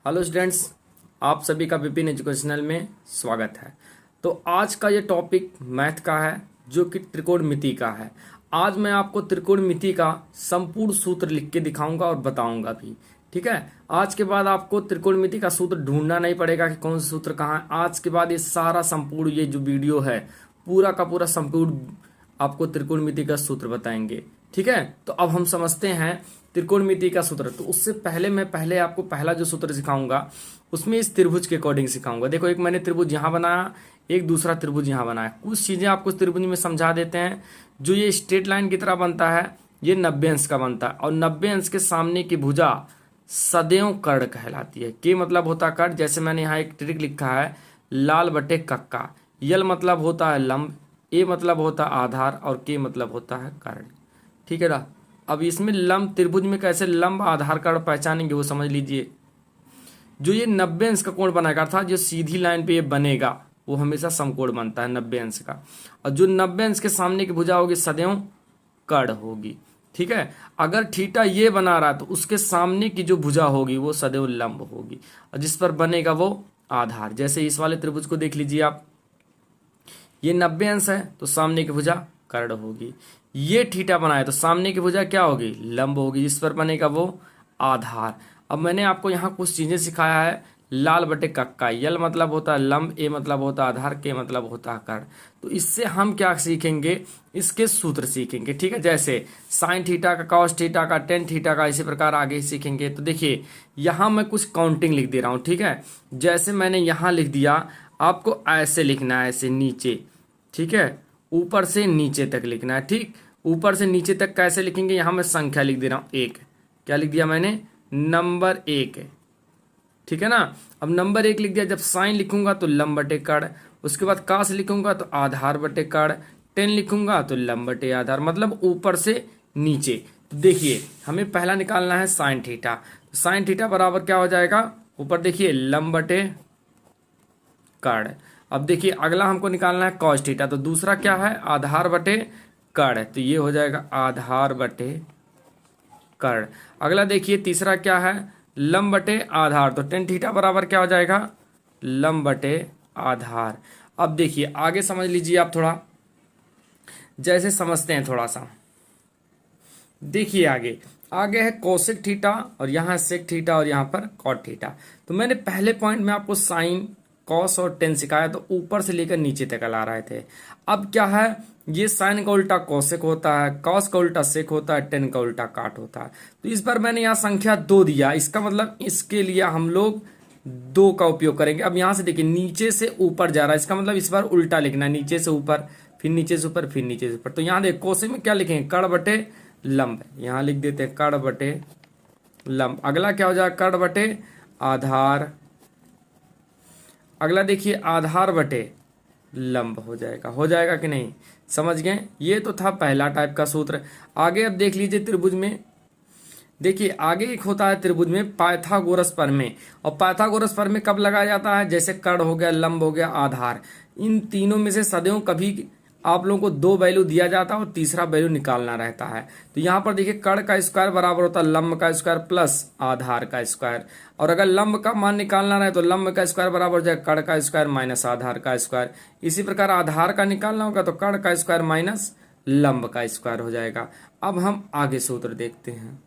Hello students, आप सभी का विपिन एजुकेशनल में स्वागत है। तो आज का ये टॉपिक मैथ का है जो कि त्रिकोणमिति का है। आज मैं आपको त्रिकोणमिति का संपूर्ण सूत्र लिख के दिखाऊंगा और बताऊंगा भी। ठीक है, आज के बाद आपको त्रिकोणमिति का सूत्र ढूंढना नहीं पड़ेगा कि कौन सा सूत्र कहाँ है। आज के बाद ये सारा संपूर्ण ये जो वीडियो है पूरा का पूरा संपूर्ण आपको त्रिकोणमिति का सूत्र बताएंगे। ठीक है, तो अब हम समझते हैं त्रिकोणमिति का सूत्र। तो उससे पहले मैं आपको पहला जो सूत्र सिखाऊंगा उसमें इस त्रिभुज के अकॉर्डिंग सिखाऊंगा। देखो, एक मैंने त्रिभुज यहाँ बनाया, एक दूसरा त्रिभुज यहाँ बनाया। कुछ चीजें आपको इस त्रिभुज में समझा देते हैं। जो ये स्ट्रेट लाइन की तरह बनता है ये 90 अंश का बनता है और 90 अंश के सामने की भुजा सदैव कर्ण कहलाती है। के मतलब होता है कर्ण, जैसे मैंने यहाँ एक ट्रिक लिखा है लाल बटे कक्का। यल मतलब होता है लंब, ए मतलब होता है आधार और के मतलब होता है कर्ण। ठीक है ना। अब इसमें लंब त्रिभुज में कैसे लंब आधार कर्ण पहचानेंगे वो समझ लीजिए। जो ये 90 अंश का कोण बनाएगा अर्थात जो सीधी लाइन पे ये बनेगा वो हमेशा समकोण बनता है 90 अंश का। और जो 90 अंश के सामने की भुजा होगी सदैव कर्ण होगी। ठीक है, अगर थीटा ये बना रहा है तो उसके सामने की जो भुजा होगी वो सदैव लंब होगी और जिस पर बनेगा वो आधार। जैसे इस वाले त्रिभुज को देख लीजिए आप, ये 90 अंश है तो सामने की भुजा कर्ण होगी। ये थीटा बनाए तो सामने की भुजा क्या होगी, लंब होगी, जिस पर बनेगा वो आधार। अब मैंने आपको यहाँ कुछ चीजें सिखाया है। लाल बटे कक्का, यल मतलब होता है लंब, ए मतलब होता है आधार, के मतलब होता है कर्ण। तो इससे हम क्या सीखेंगे, इसके सूत्र सीखेंगे। ठीक है, जैसे साइन थीटा का, कॉस थीटा का, टेन थीटा का, इसी प्रकार आगे सीखेंगे। तो देखिए यहाँ मैं कुछ काउंटिंग लिख दे रहा हूँ। ठीक है, जैसे मैंने यहाँ लिख दिया, आपको ऐसे लिखना है, ऐसे नीचे। ठीक है, ऊपर से नीचे तक लिखना है। ठीक, ऊपर से नीचे तक कैसे लिखेंगे, यहां मैं संख्या लिख दे रहा हूं एक। क्या लिख दिया मैंने, नंबर एक। ठीक है ना। अब नंबर एक लिख दिया। जब साइन लिखूंगा तो लंब बटे कर्ण, उसके बाद कास लिखूंगा तो आधार बटे कर्ण, टेन लिखूंगा तो लंब बटे आधार, मतलब ऊपर से नीचे। तो देखिए हमें पहला निकालना है साइन थीटा। साइन थीटा बराबर क्या हो जाएगा, ऊपर देखिए लंब बटे कर्ण। अब देखिए अगला हमको निकालना है कॉस थीटा, तो दूसरा क्या है, आधार बटे कर्ण, तो ये हो जाएगा आधार बटे कर्ण। अगला देखिए तीसरा क्या है, लंब बटे आधार, तो टेन थीटा बराबर क्या हो जाएगा, लंब बटे आधार। अब देखिए आगे समझ लीजिए आप थोड़ा, जैसे समझते हैं थोड़ा सा। देखिए आगे आगे है कोसेक थीटा और यहाँ सेक थीटा और यहाँ पर कॉट थीटा। तो मैंने पहले पॉइंट में आपको साइन, कॉस और टेन सिखाया, तो ऊपर से लेकर नीचे तक ला रहे थे। अब क्या है, ये साइन का उल्टा कोसेक होता है, कॉस का उल्टा सेक होता है, टेन का उल्टा काट होता है। तो इस बार मैंने यहाँ संख्या 2 दिया, इसका मतलब इसके लिए हम लोग 2 का उपयोग करेंगे। अब यहाँ से देखिए नीचे से ऊपर जा रहा है, इसका मतलब इस बार उल्टा लिखना है, नीचे से ऊपर, फिर नीचे से ऊपर, फिर नीचे से ऊपर। तो यहाँ देख कोसेक में क्या लिखेंगे, कर्ण बटे लंब, यहाँ लिख देते हैं कर्ण बटे लंब। अगला क्या हो जाएगा, कर्ण बटे आधार। अगला देखिए आधार बटे लंब हो जाएगा कि नहीं, समझ गए। ये तो था पहला टाइप का सूत्र। आगे अब देख लीजिए त्रिभुज में, देखिए आगे एक होता है त्रिभुज में पाइथागोरस प्रमेय। और पाइथागोरस प्रमेय कब लगाया जाता है, जैसे कर्ण हो गया, लंब हो गया, आधार, इन तीनों में से सदैव कभी आप लोगों को 2 वैल्यू दिया जाता है और तीसरा वैल्यू निकालना रहता है। तो यहाँ पर देखिए कर्ण का स्क्वायर बराबर होता है लंब का स्क्वायर प्लस आधार का स्क्वायर। और अगर लंब का मान निकालना रहे तो लंब का स्क्वायर बराबर हो जाएगा कर्ण का स्क्वायर माइनस आधार का स्क्वायर। इसी प्रकार आधार का निकालना होगा तो कर्ण का स्क्वायर माइनस लंब का स्क्वायर हो जाएगा। अब हम आगे सूत्र देखते हैं।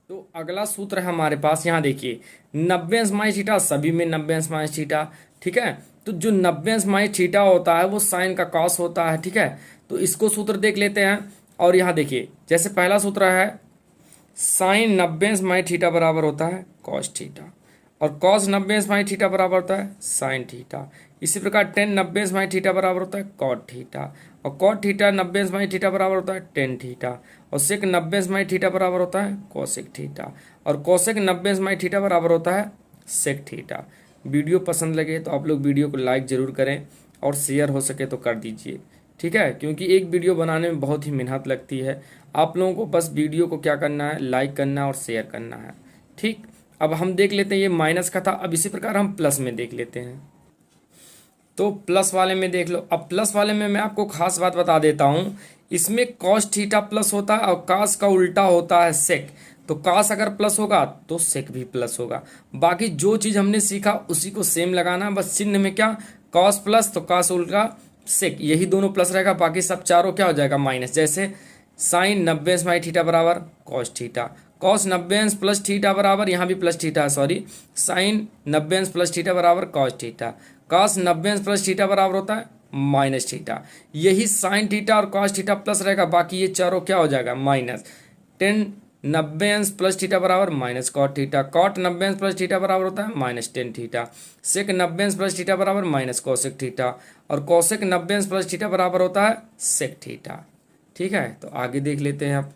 तो अगला सूत्र है हमारे पास, यहाँ देखिए 90 अंश माइनस थीटा, सभी में 90 अंश माइनस थीटा। ठीक है, तो जो 90 अंश माइनस थीटा होता है वो साइन का कॉस होता है। ठीक है, तो इसको सूत्र देख लेते हैं। और यहाँ देखिए जैसे पहला सूत्र है साइन 90 अंश माइनस थीटा बराबर होता है कॉस थीटा, और कॉस 90 अंश माइनस थीटा बराबर होता है साइन थीटा। इसी प्रकार टेन 90 अंश माइनस थीटा बराबर होता है कॉट थीटा, और कॉट थीटा 90 अंश माइनस थीटा बराबर होता है टेन थीटा, और सेक 90 अंश माइनस थीटा बराबर होता है कोसेक थीटा, और कोसेक 90 अंश माइनस थीटा बराबर होता है सेक थीटा। वीडियो पसंद लगे तो आप लोग वीडियो को लाइक जरूर करें और शेयर हो सके तो कर दीजिए। ठीक है, क्योंकि एक वीडियो बनाने में बहुत ही मेहनत लगती है। आप लोगों को बस वीडियो को क्या करना है, लाइक करना है और शेयर करना है। ठीक, अब हम देख लेते हैं, ये माइनस का था। अब इसी प्रकार हम प्लस में देख लेते हैं। तो प्लस वाले में देख लो। अब प्लस वाले में मैं आपको खास बात बता देता हूं, इसमें कॉस थीटा प्लस होता है और कास का उल्टा होता है सेक। तो कास अगर प्लस होगा तो सेक भी प्लस होगा। बाकी जो चीज हमने सीखा उसी को सेम लगाना, बस चिन्ह में क्या, कॉस प्लस तो कास उल्टा सेक, यही दोनों प्लस रहेगा, बाकी सब चारों क्या हो जाएगा माइनस। जैसे साइन 90 माई थीटा बराबर cos theta, cos 90 plus theta बराबर, यहाँ भी plus theta, sorry, sine 90 plus theta बराबर cos theta, cos 90 plus theta बराबर होता है माइनस थीटा, यही साइन थीटा और कॉस थीटा प्लस रहेगा, बाकी ये चारों क्या हो जाएगा माइनस। टेन 90 प्लस थीटा बराबर minus cot theta, cot 90 plus theta बराबर होता है माइनस 10 थीटा, सेक 90 प्लस थीटा बराबर माइनस कोसेक थीटा, और कोसेक 90 प्लस थीटा बराबर होता है सेक थीटा। ठीक है, तो आगे देख लेते हैं आप,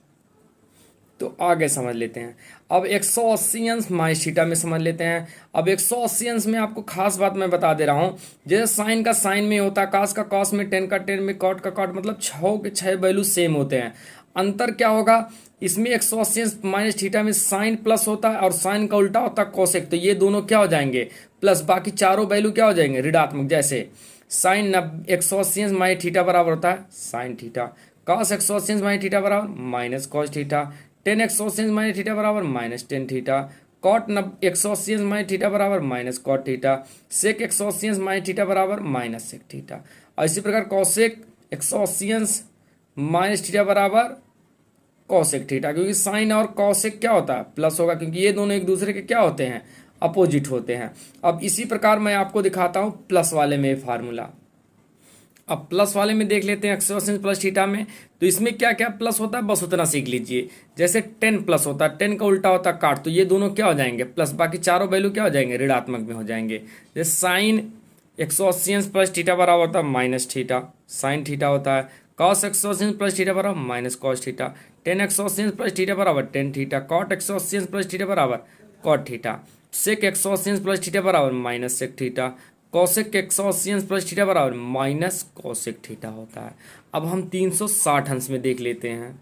तो आगे समझ लेते हैं। अब 180 अंश माइनस थीटा में समझ लेते हैं। अब 180 अंश में आपको खास बात मैं बता दे रहा हूं, जैसे साइन का साइन में होता है, कास का कॉस में, टेन का टेन में, कॉट का कॉट, मतलब 6 के 6 वैल्यू सेम होते हैं। अंतर क्या होगा, इसमें 180 अंश माइनस थीटा में साइन प्लस होता है और साइन का उल्टा होता है कोसेक, तो ये दोनों क्या हो जाएंगे प्लस, बाकी चारों वैल्यू क्या हो जाएंगे ऋणात्मक। जैसे साइन 180 अंश माइनस थीटा बराबर होता है साइन थीटा, कॉस 180 अंश माइनस थीटा बराबर माइनस कॉस थीटा, टेन 180 अंश माइनस थीटा बराबर माइनस टेन थीटा, कॉट 180 अंश माइनस थीटा बराबर माइनस कॉट थीटा, सेक 180 अंश माइनस थीटा बराबर माइनस सेक थीटा। और इसी प्रकार कॉसेक 180 अंश माइनस थीटा बराबर कॉसेक थीटा, क्योंकि साइन और कॉसेक क्या होता है प्लस होगा, क्योंकि ये दोनों एक दूसरे के क्या होते हैं अपोजिट होते हैं। अब इसी प्रकार मैं आपको दिखाता हूं प्लस वाले में फार्मूला। अब प्लस वाले में देख लेते हैं 180 प्लस थीटा में, तो इसमें क्या क्या प्लस होता है बस उतना सीख लीजिए। जैसे 10 प्लस होता है, 10 का उल्टा होता है काट, तो ये दोनों क्या हो जाएंगे प्लस, बाकी चारों वैल्यू क्या हो जाएंगे ऋणात्मक में हो जाएंगे। जैसे साइन 180 प्लस थीटा बराबर होता है माइनस थीटा, साइन थीटा होता है, कॉस 180 प्लस थीटा बराबर minus cos theta, tan 180 plus theta बराबर tan theta, cot 180 plus theta बराबर cot theta, sec 180 plus theta बराबर minus sec theta, cosec 180 plus theta बराबर माइनस कॉसेक थीटा होता है। अब हम 360 अंश में देख लेते हैं।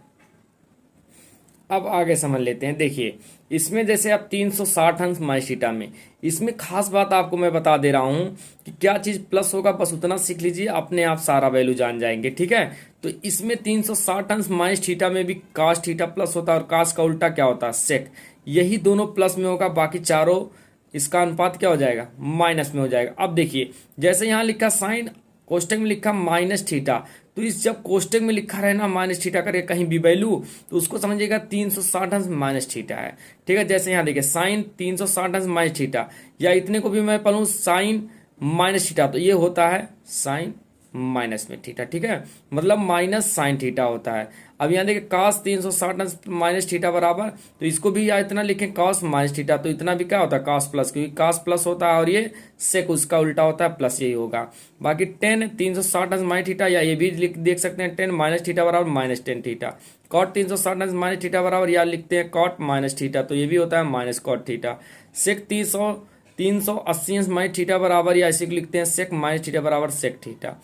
अब आगे समझ लेते हैं। देखिए इसमें जैसे अब 360 अंश माइनस थीटा में, इसमें खास बात आपको मैं बता दे रहा हूं कि क्या चीज प्लस होगा बस उतना सीख लीजिए, अपने आप सारा वैल्यू जान जाएंगे। ठीक है, तो इसमें 360 अंश माइनस थीटा में भी कास थीटा प्लस होता है और कास का उल्टा क्या होता है सेक, यही दोनों प्लस में होगा, बाकी चारों इसका अनुपात क्या हो जाएगा माइनस में हो जाएगा। अब देखिए जैसे यहाँ लिखा साइन, कोष्टक में लिखा माइनस थीटा, तो इस जब कोष्टक में लिखा रहे ना माइनस थीटा करके कहीं भी वैल्यू, तो उसको समझिएगा 360 अंश माइनस थीटा है। ठीक है, जैसे यहाँ देखिए साइन 360 अंश माइनस थीटा, या इतने को भी मैं पढ़ूँ साइन माइनस थीटा, तो ये होता है साइन माइनस में थीटा। ठीक है, मतलब माइनस साइन थीटा होता है। अब यहाँ देखिए कास 360 अंश माइनस थीटा बराबर, तो इसको भी या इतना लिखें कास माइनस थीटा, तो इतना भी क्या होता है कास प्लस, क्योंकि कास प्लस होता है और ये सेक उसका उल्टा होता है प्लस, यही होगा। बाकी टेन 360 अंश माइनस थीटा, या ये भी देख सकते हैं टेन माइनस थीटा बराबर माइनस टेन थीटा, कॉट 360 अंश माइनस थीटा बराबर, या लिखते हैं कॉट माइनस थीटा, तो ये भी होता है माइनस कॉट थीटा। सेक 380 अंश माइनस थीटा बराबर, या इसी को लिखते हैं सेक माइनस थीटा बराबर सेक थीटा।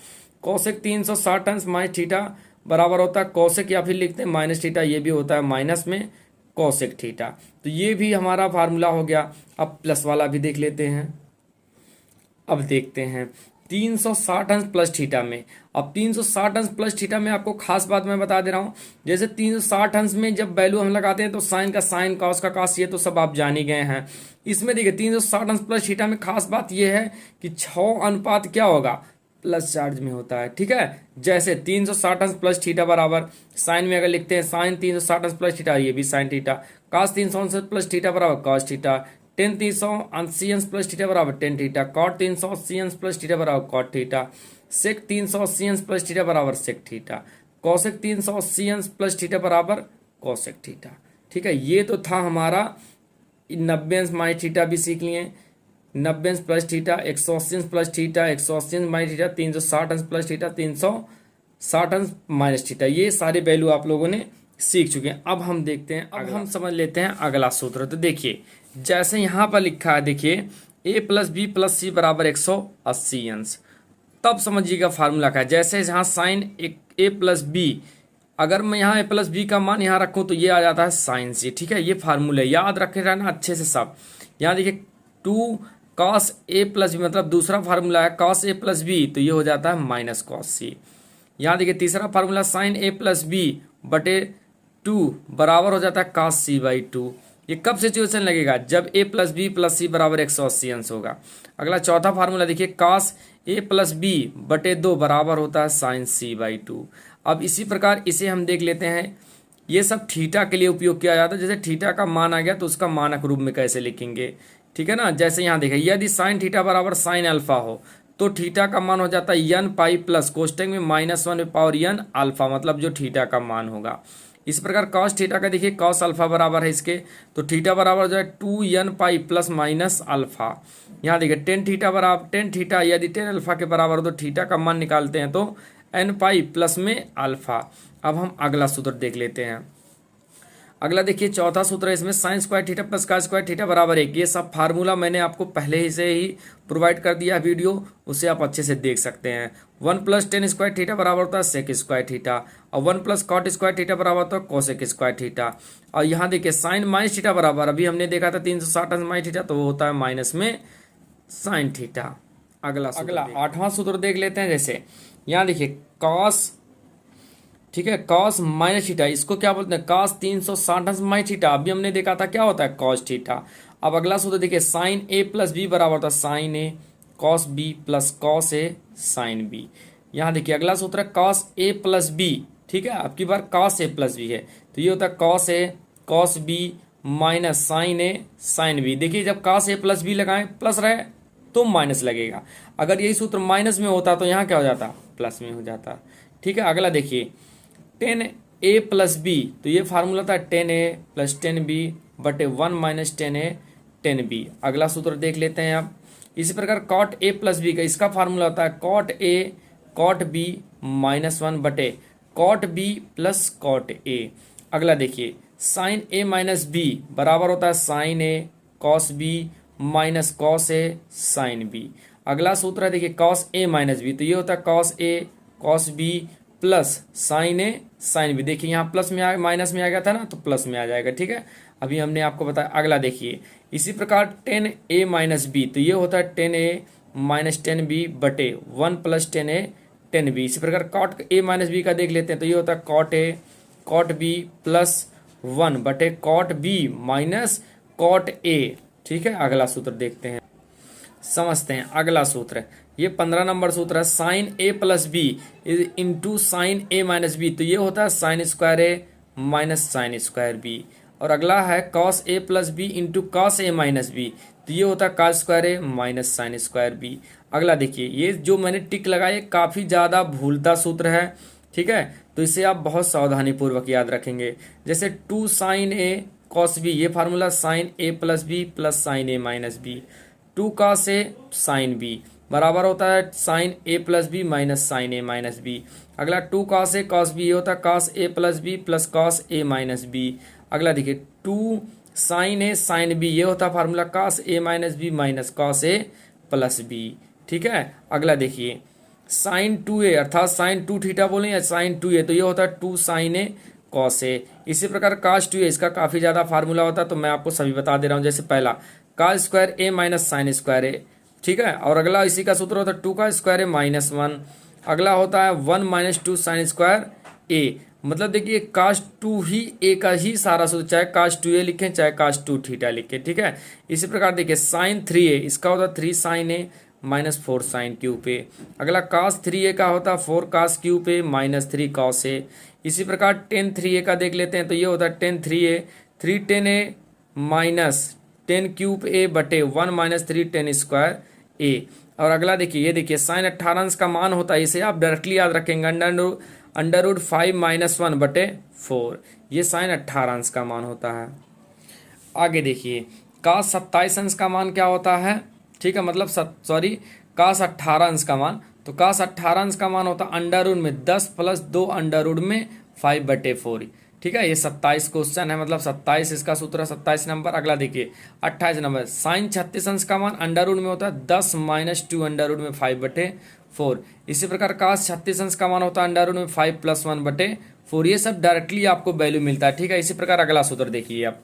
कोसेक 360 अंश माइनस थीटा बराबर होता है कोसेक, या फिर लिखते हैं माइनस थीटा, ये भी होता है माइनस में कोसेक थीटा। तो ये भी हमारा फार्मूला हो गया। अब प्लस वाला भी देख लेते हैं। अब देखते हैं 360 अंश प्लस थीटा में। अब 360 अंश प्लस थीटा में आपको खास बात मैं बता दे रहा हूं, जैसे 360 अंश में जब वैल्यू हम लगाते हैं तो साइन का साइन, कॉस का कॉस, ये तो सब आप जान ही गए हैं। इसमें देखिए 360 अंश प्लस थीटा में खास बात यह है कि 6 अनुपात क्या होगा प्लस चार्ज में होता है। ठीक है, जैसे 360 अंश प्लस थीटा बराबर साइन में अगर लिखते हैं साइन 360 अंश प्लस थीटा, ये भी साइन थीटा, कास 380 प्लस थीटा बराबर कॉस थीटा, टेन 380 अंश प्लस थीटा बराबर टेन थीटा, कॉट 380 अंश प्लस थीटा बराबर कॉट थीटा, सेक 380 अंश प्लस थीटा बराबर सेक थीटा, कॉसेक 380 अंश प्लस थीटा बराबर कॉसेक थीटा। ठीक है, ये तो था हमारा 90 अंश माइनस थीटा भी सीख लिए, 90 अंश प्लस थीटा, 180 अंश प्लस थीटा, 180 अंश माइनस थीटा, 360 अंश प्लस थीटा, 360 अंश माइनस थीटा, ये सारे वैल्यू आप लोगों ने सीख चुके हैं। अब हम देखते हैं, अब हम समझ लेते हैं अगला सूत्र। तो देखिए जैसे यहाँ पर लिखा है, देखिए a प्लस बी प्लस सी बराबर 180 अंश, तब समझिएगा फार्मूला का है। जैसे जहाँ साइन a प्लस बी, अगर मैं यहाँ a प्लस बी का मान यहाँ रखूँ तो ये आ जाता है साइन सी। ठीक है, ये फार्मूला याद रखे रहना अच्छे से सब। यहाँ देखिए 2 कॉस ए प्लस बी, मतलब दूसरा फार्मूला है कॉस ए प्लस बी, तो ये हो जाता है माइनस कॉस सी। यहाँ देखिए तीसरा फार्मूला साइन ए प्लस बी बटे टू बराबर हो जाता है cos c बाई टू। ये कब सिचुएशन लगेगा? जब a प्लस बी प्लस सी बराबर 180 अंश होगा। अगला चौथा फार्मूला देखिए, cos a प्लस बी बटे 2 बराबर होता है sin c बाई टू। अब इसी प्रकार इसे हम देख लेते हैं, ये सब थीटा के लिए उपयोग किया जाता है। जैसे थीटा का मान आ गया तो उसका मानक रूप में कैसे लिखेंगे, ठीक है ना। जैसे यहाँ देखें, यदि साइन थीटा बराबर साइन अल्फा हो तो थीटा का मान हो जाता है n पाई प्लस कोष्टक में -1 पावर n अल्फा, मतलब जो थीटा का मान होगा। इस प्रकार cos थीटा का देखिए, cos अल्फा बराबर है इसके, तो थीटा बराबर हो जाए 2n pi plus minus alpha. यहाँ देखिए टेन थीटा बराबर, टेन थीटा यदि टेन अल्फा के बराबर हो तो थीटा का मान निकालते हैं तो n पाई प्लस में अल्फा। अब हम अगला सूत्र देख लेते हैं। अगला देखिए चौथा सूत्र है इसमें, sine square theta plus cos square theta बराबर 1। ये सब फार्मूला मैंने आपको पहले ही से ही प्रोवाइड कर दिया है वीडियो, उसे आप अच्छे से देख सकते हैं। 1 प्लस टेन स्क्वायर थीटा बराबर होता है सेक स्क्वायर थीटा, और 1 प्लस कॉट स्क्वायर थीटा बराबर होता है कोसेक स्क्वायर थीटा। और यहाँ देखिए साइन माइनस थीटा बराबर, अभी हमने देखा था 360 अंश माइनस थीटा, तो वो होता है माइनस में साइन थीटा। अगला आठवां सूत्र देख लेते हैं। जैसे यहाँ देखिए कॉस, ठीक है, कॉस माइनस थीटा, इसको क्या बोलते हैं? कॉस 360 अंश माइनस थीटा। अभी हमने देखा था क्या होता है? Cos theta. अब अगला सूत्र देखिए, साइन ए प्लस बी बराबर होता है sine A cos B plus cos A sine B. यहाँ देखिए अगला सूत्र है कॉस ए प्लस बी, ठीक है, अब की बार कॉस ए प्लस बी है, तो ये होता है cos A cos B minus sign A sine B. देखिए जब कॉस ए प्लस बी लगाएं प्लस रहे तो माइनस लगेगा, अगर यही सूत्र माइनस में होता तो यहाँ क्या हो जाता? प्लस में हो जाता, ठीक है। अगला देखिए टेन ए प्लस बी, तो ये फार्मूला था 10a प्लस 10b बटे 1 माइनस 10a 10b। अगला सूत्र देख लेते हैं आप। इसी प्रकार कॉट ए प्लस बी का, इसका फार्मूला होता है cot A cot B minus 1 बटे cot B plus cot A. अगला देखिए साइन ए माइनस बी बराबर होता है sine A cos B minus cos A sine B. अगला सूत्र है देखिए कॉस ए माइनस बी, तो ये होता है cos A cos B plus sign A sine B. देखिए यहाँ प्लस में माइनस में आ गया था ना, तो प्लस में आ जाएगा, ठीक है। अभी हमने आपको बताया। अगला देखिए इसी प्रकार टेन ए माइनस बी, तो ये होता है 10a माइनस 10b बटे 1 प्लस 10a 10b। इसी प्रकार कॉट ए माइनस बी का देख लेते हैं, तो ये होता है cot A cot B plus 1 बटे cot B minus cot A, ठीक है। अगला सूत्र देखते हैं, समझते हैं। अगला सूत्र ये 15 नंबर सूत्र है, sine A plus B into sine A minus B, तो ये होता है साइन स्क्वायर ए माइनस साइन स्क्वायर बी। और अगला है cos A plus B into cos A minus B, तो ये होता है कॉस स्क्वायर ए माइनस साइन स्क्वायर बी। अगला देखिए ये जो मैंने टिक लगाया काफ़ी ज़्यादा भूलता सूत्र है, ठीक है, तो इसे आप बहुत सावधानी पूर्वक याद रखेंगे। जैसे 2 साइन ए कॉस बी, ये formula sign A plus B plus sign A minus B, 2 cos A sine B बराबर होता है sine A plus B minus sign A minus B. अगला 2 कॉस ए कॉस बी, ये होता है cos A plus B plus cos A minus B. अगला देखिए 2 sign ए sine B, ये होता है formula cos A minus B minus cos A plus B, ठीक है। अगला देखिए साइन 2a अर्थात साइन 2 थीटा बोलें या साइन 2a, तो ये होता है 2 साइन ए कॉस ए। इसी प्रकार कास 2a, इसका काफ़ी ज़्यादा फार्मूला होता है, तो मैं आपको सभी बता दे रहा हूँ। जैसे पहला कास स्क्वायर ए माइनस साइन स्क्वायर ए, ठीक है, और अगला इसी का सूत्र होता है 2 का स्क्वायर ए माइनस 1। अगला होता है 1 माइनस 2 साइन स्क्वायर ए, मतलब देखिए कास 2 ही ए का ही सारा सूत्र, चाहे कास 2a लिखें चाहे कास 2 थीटा लिखें, ठीक है। इसी प्रकार देखिए साइन 3a, इसका होता है 3 sign A minus 4 sine cube ए। अगला कास 3a का होता है 4 कास cube A minus 3 cos A. इसी प्रकार टेन 3a का देख लेते हैं, तो ये होता है टेन 3a 3 टेन ए माइनस 10 क्यूब ए बटे 1 माइनस 3 टेन स्क्वायर ए। और अगला देखिए ये देखिए साइन 18 अंश का मान होता है, इसे आप डायरेक्टली याद रखेंगे अंडर रूट 5 माइनस 1 बटे 4, ये साइन 18 अंश का मान होता है। आगे देखिए कास 27 अंश का मान क्या होता है, ठीक है, मतलब कास 18 अंश का मान, तो कास 18 अंश का मान होता है अंडर रूट में 10 प्लस 2 अंडर रूट में 5 बटे 4, ठीक है। ये 27 क्वेश्चन है, मतलब 27 इसका सूत्र है, 27 नंबर। अगला देखिए 28 नंबर, साइन 36 अंश का मान अंडर रूट में होता है 10 माइनस 2 अंडर रूट में 5 बटे 4। इसी प्रकार कास 36 अंश का मान होता है अंडर रूट में 5 प्लस 1 बटे 4। ये सब डायरेक्टली आपको वैल्यू मिलता है, ठीक है। इसी प्रकार अगला सूत्र देखिए आप,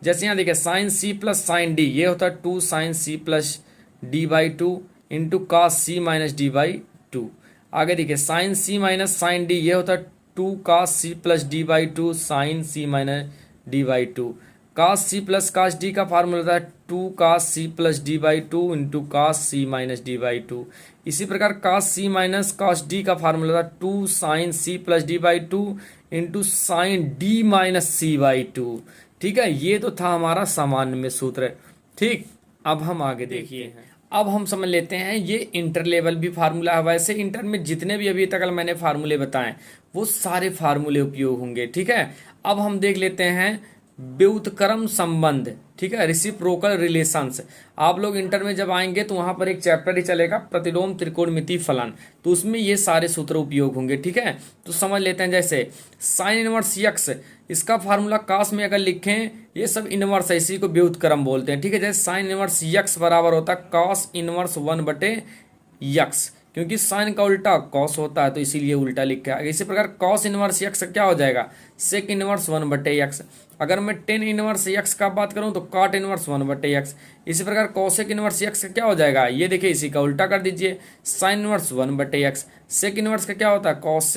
जैसे यहाँ देखिए sine C plus sine D, ये होता है 2 sine C plus D by 2 into cos C minus D by 2। आगे देखिए sine C minus sine D, ये होता है two cos C plus D by two sine C minus D by two. Cos C plus cos D का formula होता है two cos C plus D by two into cos C minus D by two. इसी प्रकार cos C minus cos D का formula होता है two sine C plus D by two into sine D minus C by two. ठीक है, ये तो था हमारा सामान्य में सूत्र। ठीक, अब हम आगे देखिए, अब हम समझ लेते हैं ये इंटर लेवल भी फार्मूला है। वैसे इंटर में जितने भी अभी तक मैंने फार्मूले बताए वो सारे फार्मूले उपयोग होंगे। ठीक है, अब हम देख लेते हैं व्युत्क्रम संबंध। ठीक है, रेसिप्रोकल रिलेशंस। आप लोग इंटर में जब आएंगे तो वहां पर एक चैप्टर ही चलेगा प्रतिलोम त्रिकोणमिति फलन, तो उसमें ये सारे सूत्र उपयोग होंगे। ठीक है, तो समझ लेते हैं। जैसे साइन इनवर्स यक्स, इसका फार्मूला कास में अगर लिखें, ये सब इनवर्स है, इसी को व्युत्क्रम बोलते हैं। ठीक है, जैसे साइन इनवर्स यक्स बराबर होता है कॉस इनवर्स 1/यक्स, क्योंकि साइन का उल्टा कॉस होता है तो इसीलिए उल्टा लिखा है। इसी प्रकार कॉस इनवर्स यक्स क्या हो जाएगा, सेक इनवर्स 1/यक्स। अगर मैं टेन इनवर्स यक्स का बात करूं तो कॉट इनवर्स 1/यक्स। इसी प्रकार कॉसेक इनवर्स यक्स का क्या हो जाएगा, ये देखिए इसी का उल्टा कर दीजिए, साइन इनवर्स 1/यक्स। सेक इनवर्स का क्या होता है, कॉस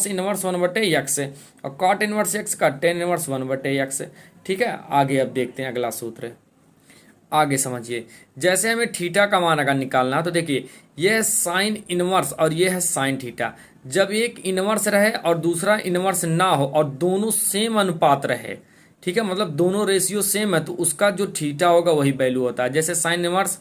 इनवर्स 1/यक्स, और कॉट इनवर्स यक्स का टेन इनवर्स 1/यक्स। ठीक है, आगे अब देखते हैं अगला सूत्र। आगे समझिए, जैसे हमें थीटा का मान अगर निकालना है तो देखिए यह है साइन इनवर्स और यह है साइन थीटा। जब एक इनवर्स रहे और दूसरा इनवर्स ना हो और दोनों सेम अनुपात रहे, ठीक है, मतलब दोनों रेशियो सेम है, तो उसका जो थीटा होगा वही वैल्यू होता है। जैसे साइन इनवर्स,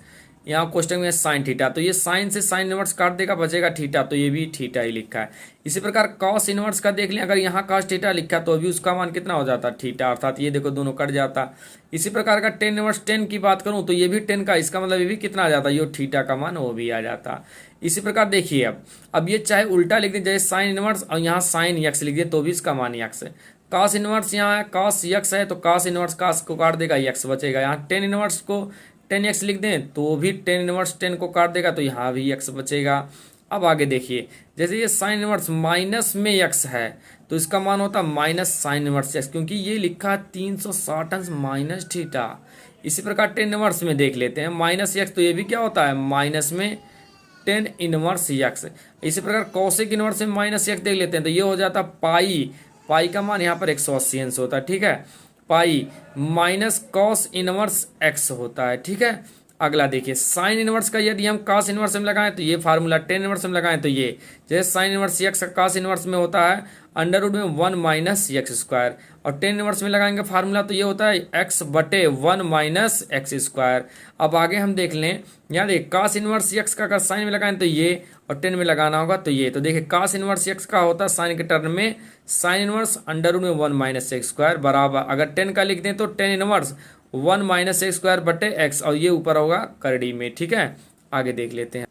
यहाँ क्वेश्चन में साइन थीटा, तो ये साइन से साइन इनवर्स काट देगा, बचेगा थीटा, तो ये भी थीटा ही लिखा है। इसी प्रकार कॉस इनवर्स का देख लें, अगर यहाँ कॉस थीटा लिखा तो अभी उसका मान कितना हो जाता, थीटा, अर्थात ये देखो दोनों कट जाता। इसी प्रकार का टेन इनवर्स 10 की बात करूं तो ये भी 10 का, इसका मतलब ये भी कितना आ जाता, ये थीटा का मान वो भी आ जाता। इसी प्रकार देखिए अब ये चाहे उल्टा लिख दें, जैसे साइन इनवर्स और यहाँ साइन यक्स लिख दिए तो भी इसका मान यक्स है। कॉस इनवर्स यहाँ है, कॉस यक्स है, तो कॉस इनवर्स कॉस को काट देगा, यक्स बचेगा। यहाँ टेन इनवर्स को 10x लिख दें तो भी टेन इनवर्स 10 को काट देगा, तो यहाँ भी x बचेगा। अब आगे देखिए, जैसे ये साइन इनवर्स माइनस में x है तो इसका मान होता है माइनस साइन इनवर्स x, क्योंकि ये लिखा है 360 अंश माइनस थीटा। इसी प्रकार टेन इनवर्स में देख लेते हैं माइनस x, तो ये भी क्या होता है माइनस में टेन इनवर्स x। इसी प्रकार कॉसेक इनवर्स में माइनस x देख लेते हैं तो ये हो जाता पाई का मान यहाँ पर 180 अंश होता है। ठीक है, pi minus cos inverse x होता है। ठीक है, अगला देखिए साइन इनवर्स का यदि हम कॉस इनवर्स में लगाएं तो ये फार्मूला, टेन इनवर्स में लगाएं तो ये, जैसे साइन इनवर्स एक्स का कॉस इनवर्स में होता है अंडर रूट में 1 माइनस एक्स स्क्वायर, और टेन इनवर्स में लगाएंगे फार्मूला तो ये होता है x/1 माइनस एक्स स्क्वायर। अब आगे हम देख लें, यहाँ देखिए कॉस इनवर्स एक्स का अगर साइन में लगाएं तो ये, और 10 में लगाना होगा तो ये, तो देखिए कॉस इनवर्स एक्स का होता है साइन के टर्म में साइन इनवर्स अंडर रूट में 1 माइनस एक्स स्क्वायर बराबर, अगर 10 का लिख दें तो tan inverse 1 minus x square बटे एक्स, और ये ऊपर होगा करड़ी में। ठीक है, आगे देख लेते हैं।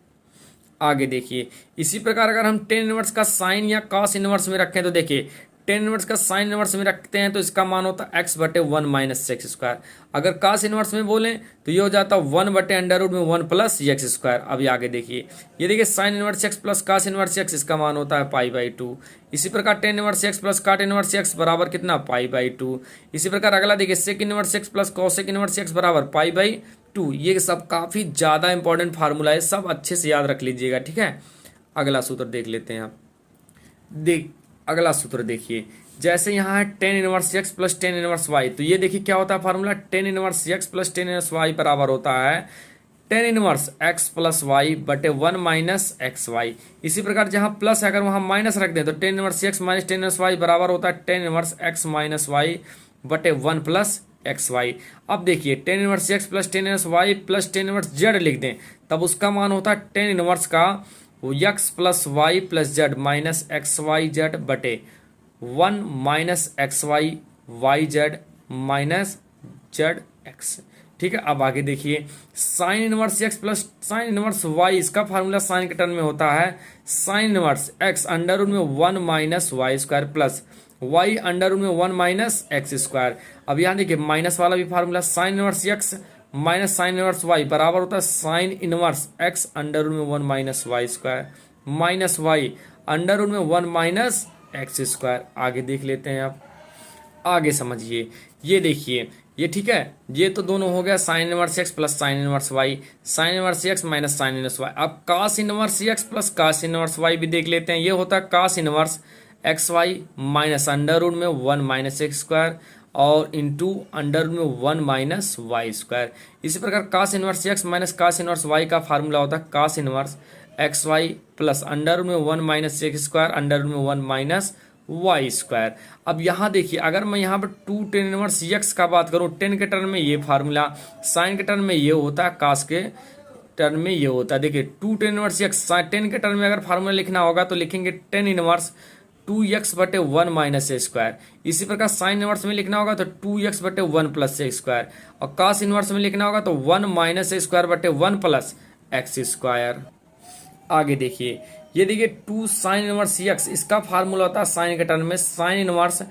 आगे देखिए इसी प्रकार अगर हम टेन इनवर्स का साइन या कॉस इनवर्स में रखें तो देखिए टेन इनवर्स का साइन इनवर्स में रखते हैं तो इसका मान होता है x/1 माइनस एक्स स्क्वायर। अगर कॉस इनवर्स में बोलें तो ये हो जाता है 1/अंडर रूट में 1 प्लस एक्स स्क्वायर। अभी आगे देखिए, ये देखिए sine inverse x plus cos inverse x, इसका मान होता है π/2। इसी प्रकार tan inverse x plus cot inverse x बराबर कितना, π/2। इसी प्रकार अगला देखिए sec inverse x plus cosec inverse x बराबर π/2। ये सब काफी ज्यादा इंपॉर्टेंट फार्मूला है, सब अच्छे से याद रख लीजिएगा। ठीक है, अगला सूत्र देख लेते हैं आप। अगला सूत्र देखिए, जैसे यहाँ है tan inverse x plus tan inverse y, तो ये देखिए क्या होता है formula, tan inverse x plus tan inverse y बराबर होता है tan inverse x plus y बटे 1 माइनस एक्स वाई। इसी प्रकार जहाँ प्लस है अगर वहाँ माइनस रख दें तो tan inverse x minus tan inverse y बराबर होता है tan inverse x minus y बटे 1 प्लस एक्स वाई। अब देखिए tan inverse x plus tan inverse y plus tan inverse z लिख दें, तब उसका मान होता है टेन इनवर्स का x plus y plus z minus x y z बटे 1 minus x y y z minus z x. ठीक है, अब आगे देखिए sine inverse x plus sine inverse y, इसका फार्मूला साइन के टर्म में होता है sine inverse x under root में 1 minus y square plus y under root में 1 माइनस एक्स स्क्वायर। अब यहाँ देखिए माइनस वाला भी formula sine inverse x minus sine inverse y बराबर होता है sine inverse x under root में 1 minus y square minus y under root में 1 माइनस एक्स स्क्वायर। आगे देख लेते हैं आप, आगे समझिए, ये देखिए ये ठीक है, ये तो दोनों हो गया sine inverse x plus sine inverse y, sine inverse x minus sine inverse y. अब cos inverse x plus cos inverse y भी देख लेते हैं, ये होता है cos inverse x y minus under root में 1 माइनस एक्स स्क्वायर और इंटू अंडर रूट में 1 माइनस वाई स्क्वायर। इसी प्रकार cos inverse x minus cos inverse y का फार्मूला होता है cos inverse x Y plus under root में 1 minus x square under root में 1 माइनस वाई स्क्वायर। अब यहाँ देखिए, अगर मैं यहाँ पर 2 टेन इनवर्स एक्स का बात करूँ, टेन के टर्म में ये फार्मूला, साइन के टर्म में ये होता है, कास के टर्म में ये होता है। देखिए 2 टेन इनवर्स एक्स, टेन के टर्म में अगर फार्मूला लिखना होगा तो लिखेंगे टेन इनवर्स 2x बटे 1 माइनस ए स्क्वायर। इसी प्रकार साइन इनवर्स में लिखना होगा तो 2x बटे 1 प्लस ए स्क्वायर, और कास इनवर्स में लिखना होगा तो 1 माइनस ए स्क्वायर बटे 1 प्लस एक्स स्क्वायर। आगे देखिए, ये देखिए 2 साइन इनवर्स एक्स, इसका फार्मूला होता है साइन के टर्म में sine inverse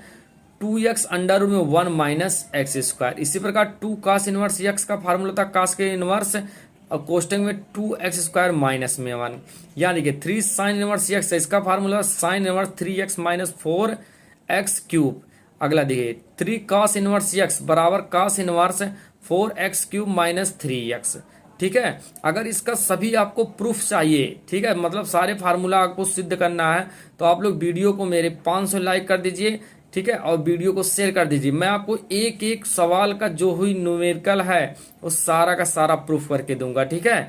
2x under root में 1 माइनस एक्स स्क्वायर। इसी प्रकार 2 कास इनवर्स एक्स का फार्मूला था कास के इनवर्स और कोष्टक में 2x स्क्वायर माइनस में 1। यहाँ देखिए 3 साइन इनवर्स एक्स, इसका formula sine inverse 3x minus 4x cube. अगला देखिए 3 कास इनवर्स एक्स बराबर कास inverse 4x cube minus 3x। ठीक है, अगर इसका सभी आपको प्रूफ चाहिए, ठीक है, मतलब सारे फार्मूला आपको सिद्ध करना है, तो आप लोग वीडियो को मेरे 500 लाइक कर दीजिए, ठीक है, और वीडियो को शेयर कर दीजिए। मैं आपको एक एक सवाल का जो हुई न्यूमेरिकल है वो सारा का सारा प्रूफ करके दूंगा। ठीक है,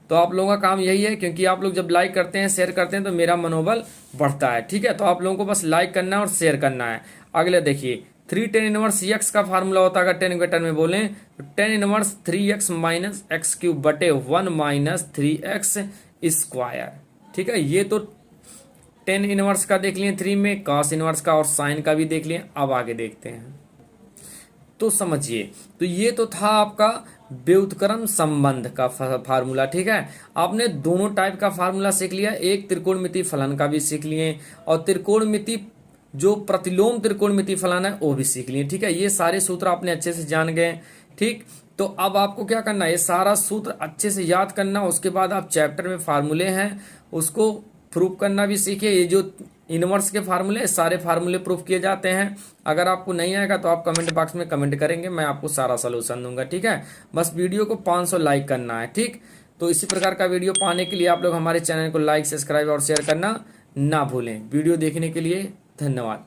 तो आप लोगों का काम यही है, क्योंकि आप लोग जब लाइक करते हैं शेयर करते हैं तो मेरा मनोबल बढ़ता है। ठीक है, तो आप लोगों को बस लाइक करना है और शेयर करना है। अगले देखिए 3 टेन इनवर्स एक्स का फार्मूला होता है, अगर टेन के टर्म में बोलें तो tan inverse 3x minus x cube बटे 1 माइनस 3x स्क्वायर। ठीक है, ये तो टेन इनवर्स का देख लिए, 3 में कॉस इनवर्स का और साइन का भी देख लिए। अब आगे देखते हैं, तो समझिए, तो ये तो था आपका व्युत्क्रम संबंध का फार्मूला। ठीक है, आपने दोनों टाइप का फार्मूला सीख लिया, एक त्रिकोणमिति फलन का भी सीख लिए और त्रिकोणमिति जो प्रतिलोम त्रिकोणमिति फलन है वो भी सीख लिए। ठीक है, ये सारे सूत्र आपने अच्छे से जान गए। ठीक, तो अब आपको क्या करना है, ये सारा सूत्र अच्छे से याद करना, उसके बाद आप चैप्टर में फार्मूले हैं उसको प्रूफ करना भी सीखिए। ये जो इनवर्स के फार्मूले, सारे फार्मूले प्रूफ किए जाते हैं। अगर आपको नहीं आएगा तो आप कमेंट बॉक्स में कमेंट करेंगे, मैं आपको सारा सलूशन दूंगा। ठीक है, बस वीडियो को 500 लाइक करना है। ठीक, तो इसी प्रकार का वीडियो पाने के लिए आप लोग हमारे चैनल को लाइक, सब्सक्राइब और शेयर करना ना भूलें। वीडियो देखने के लिए धन्यवाद।